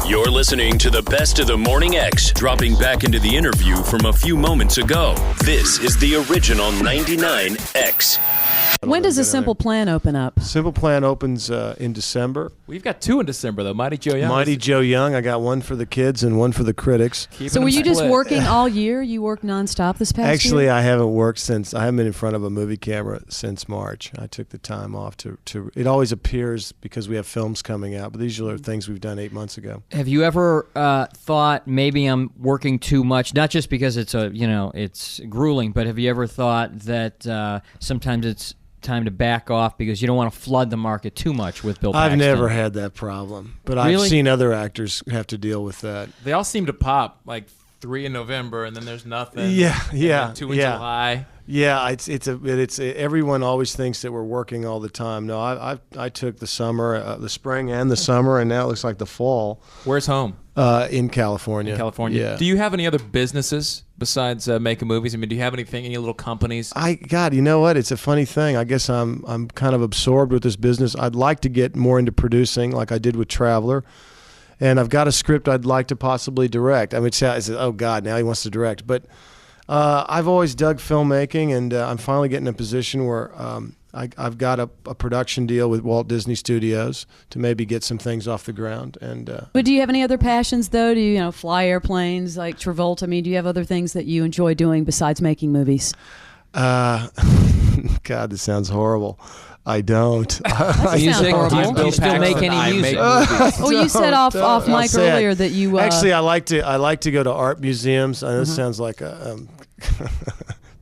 You're listening to the best of the Morning X, dropping back into the interview from a few moments ago. This is the original 99X. When does a Simple Plan open up? Simple Plan opens in December. We've got 2 in December, though. Mighty Joe Young. Mighty Joe Young. I got one for the kids and one for the critics. So were you just working all year? You worked nonstop this past year? Actually, I haven't worked since. I haven't been in front of a movie camera since March. I took the time off to. It always appears because we have films coming out, but these are things we've done 8 months ago. Have you ever thought maybe I'm working too much? Not just because it's grueling, but have you ever thought that sometimes it's time to back off because you don't want to flood the market too much with Bill Paxton? I've never had that problem, but Really? I've seen other acors have to deal with that. They all seem to pop, like 3 in November, and then there's nothing. Yeah. And 2 in July. Yeah, it's everyone always thinks that we're working all the time. No, I took the summer, the spring and the summer, and now it looks like the fall. Where's home? In California. In California. Yeah. Do you have any other businesses besides making movies? I mean, do you have any little companies? God, you know what? It's a funny thing. I guess I'm kind of absorbed with this business. I'd like to get more into producing, like I did with Traveler. And I've got a script I'd like to possibly direct. I mean, oh God, now he wants to direct. But I've always dug filmmaking, and I'm finally getting in a position where I've got a production deal with Walt Disney Studios to maybe get some things off the ground. And But do you have any other passions, though? Do you fly airplanes like Travolta? I mean, do you have other things that you enjoy doing besides making movies? God, this sounds horrible. I don't. Music? Do you still make any music? Oh, you said off mic earlier that you. Actually, I like to go to art museums. This sounds like a.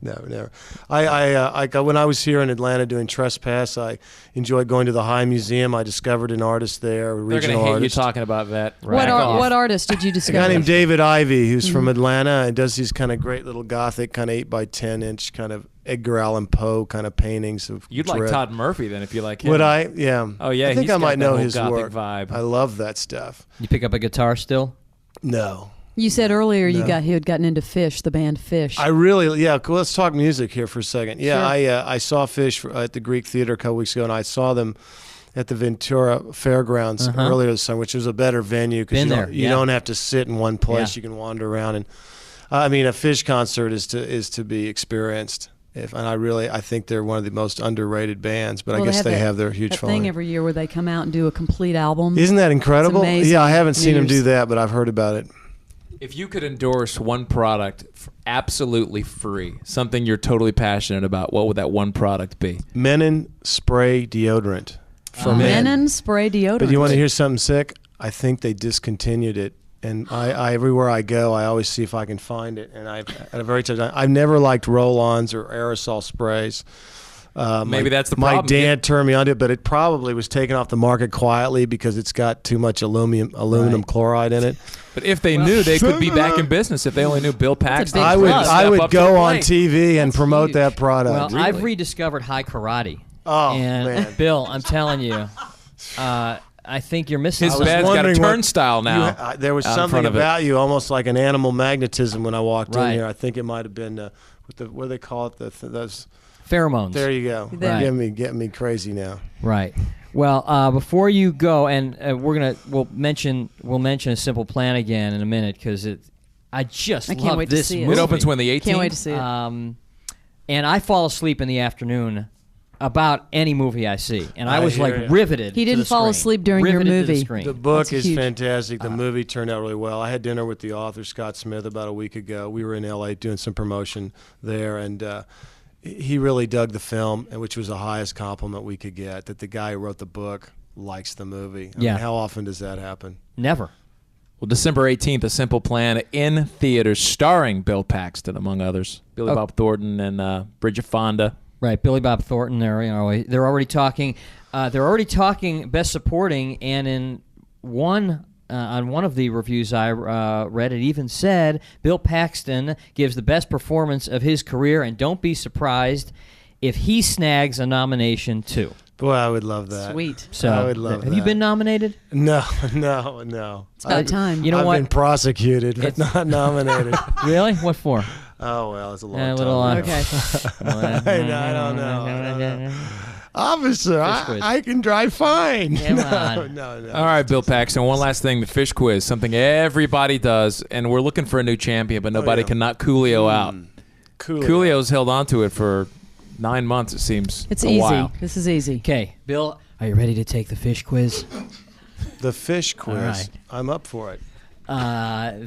No, never. I when I was here in Atlanta doing Trespass, I enjoyed going to the High Museum. I discovered an artist there, a regional They're going to hate artist. you talking about that. What artist did you A discover? guy named David Ivey, who's from Atlanta and does these kind of great little gothic, kind of 8 by 10 inch kind of Edgar Allan Poe kind of paintings of. You'd dread. like Todd Murphy then if you like him. Would I? Yeah. Oh yeah. I think I might know his gothic work. Vibe. I love that stuff. You pick up a guitar still? No. You said earlier he had gotten into Fish, the band Fish. Cool. Let's talk music here for a second. Yeah, Sure. I saw Fish at the Greek Theater a couple weeks ago, and I saw them at the Ventura Fairgrounds earlier this summer, which was a better venue because you don't have to sit in one place. You can wander around, and I mean, a Fish concert is to be experienced. And I think they're one of the most underrated bands, but I guess they have their huge following. Thing every year where they come out and do a complete album. Isn't that incredible? It's amazing. Yeah, I haven't seen them do that, but I've heard about it. If you could endorse one product for absolutely free, something you're totally passionate about, what would that one product be? Menon spray deodorant for men. Menon spray deodorant. But you want to hear something sick? I think they discontinued it. And I everywhere I go, I always see if I can find it. And I've never liked roll-ons or aerosol sprays. Maybe that's the my problem. dad turned me onto it, but it probably was taken off the market quietly because it's got too much aluminum chloride in it. But if they knew, they could be back in business. If they only knew Bill Paxton. big plus. I would go on TV. TV and promote that product. Well, I've rediscovered high karate. Oh, and man. Bill, I'm telling you, I think you're missing. His something. bad's got a wondering turnstile now. There was out in something front of it. about you, almost like an animal magnetism when I walked in Right. here. I think it might have been what do they call it? Those. Pheromones. There you go. Right. Getting me crazy now. Right. Well, before you go, and we'll mention a Simple Plan again in a minute because I can't wait love to this see it. movie. It opens when the 18th. Can't wait to see it. And I fall asleep in the afternoon about any movie I see, and I was like riveted. He to didn't the fall screen. asleep during your Riveted to the movie. screen. The book That's is huge. fantastic. The movie turned out really well. I had dinner with the author, Scott Smith, about a week ago. We were in L.A. doing some promotion there, and he really dug the film, which was the highest compliment we could get, that the guy who wrote the book likes the movie. I mean, how often does that happen? Never. Well, December 18th, A Simple Plan in theaters, starring Bill Paxton, among others. Billy Bob Thornton and Bridget Fonda. Right, Billy Bob Thornton. They're already talking. They're already talking Best Supporting, and in on one of the reviews I read, it even said Bill Paxton gives the best performance of his career, and don't be surprised if he snags a nomination too. Boy, I would love that. Sweet. So, I would love have you that. been nominated? No. It's about time. You know I've what? been prosecuted, but not nominated. Really? What for? Oh, well, it's a long A time. little ago. Okay. I don't know. Officer, quiz. I can drive fine. Come on. No. All right, Bill Paxton, one last thing, the fish quiz, something everybody does, and we're looking for a new champion, but nobody can knock Coolio out. Coolio's held on to it for 9 months, it seems. It's a easy. while. This is easy. Okay, Bill, are you ready to take the fish quiz? The fish quiz. All right. I'm up for it.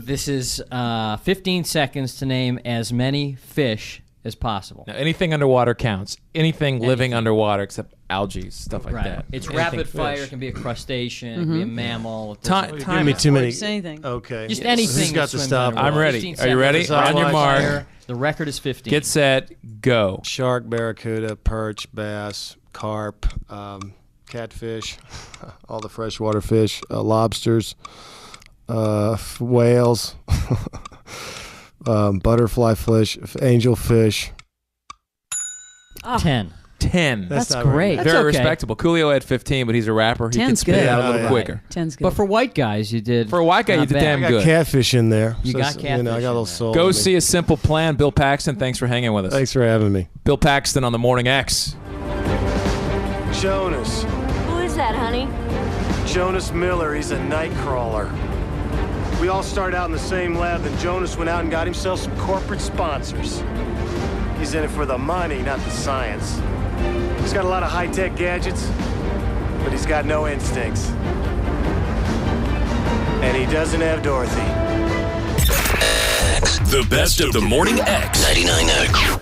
This is 15 seconds to name as many fish as possible. Now, anything underwater counts. Anything living underwater except algae, stuff like that. It's Anything rapid fish. fire. It can be a crustacean. It can be a mammal. It Time. doesn't- Give me too many. Just anything. Okay. Just Who's anything. got that the swims stop? underwater. I'm ready. 15 Are you ready? seconds. On your mark. Fire. The record is 15. Get set, go. Shark, barracuda, perch, bass, carp, catfish, all the freshwater fish, lobsters, whales, butterfly fish, angelfish. 10. 10. That's That's not great. Very okay. respectable. Coolio had 15, but he's a rapper. He can 10's spit it good. out a little Yeah. quicker. 10's good. But for white guys, you did. For a white guy, not you did bad. damn I got good. catfish in there. You got I catfish got a little in soul. Go in me. see A Simple Plan. Bill Paxton, thanks for hanging with us. Thanks for having me. Bill Paxton on the Morning X. Jonas. Who is that, honey? Jonas Miller. He's a night crawler. We all started out in the same lab, then Jonas went out and got himself some corporate sponsors. He's in it for the money, not the science. He's got a lot of high-tech gadgets, but he's got no instincts. And he doesn't have Dorothy. The best of the Morning X. 99X.